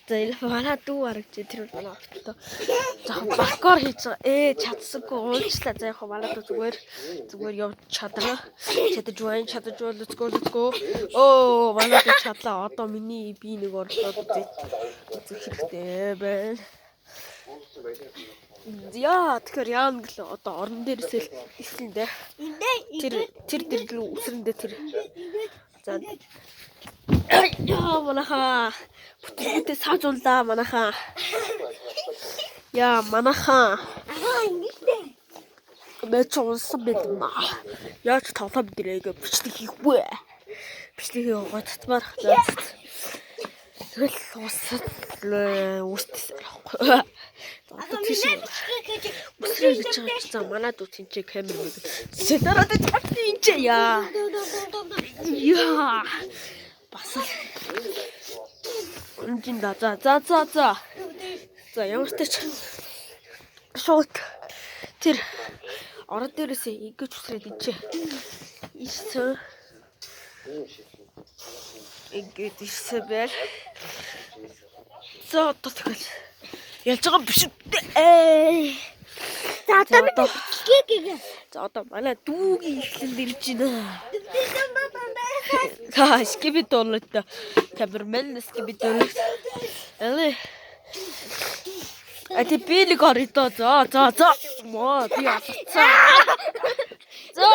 За ил манай дүү харагч тэр манай автото жоохон паркор хийж байгаа. Чадсангүй уулчлаа. За яг манай дүү зүгээр явж чадна. Чадаж let's go. Оо манай дүү чадлаа. Одоо миний би нэг орлоод үзэх хэрэгтэй байна. Яа тэгэхээр яан гэлээ одоо орон дээрээс л ирсэндээ. Тэр үсрэндээ тэр. За яа манайхаа бүтээтэй саажууллаа манайхаа. Яа манайхаа. Мэч унсан бэлмаа. Яаж тоглоом дээрээ бичлэг хийхгүй. Бичлэг яваад татмаар. Тэгэл усад үүстэйсэн аахгүй. Одоо тийш үсрээ гэж байгаа ч манай дүү тэнцээ камер мэг. Сэтараад тэнцээ яа. Яа. Бас үнжинда за. За ямар ч тач шууд тэр орон дээрээсээ ингэж үсрээд ичээ. Ирсэн. Ингэж ирсэн байл. За одоо тэгэл ялж байгаа биш үү? За одоо манай дүүгийн ихлэн ирж байна. Скибит орлоо. Камермен скибит орлоо. Эле. А теперь горит то. За. Мо би атцаа. За.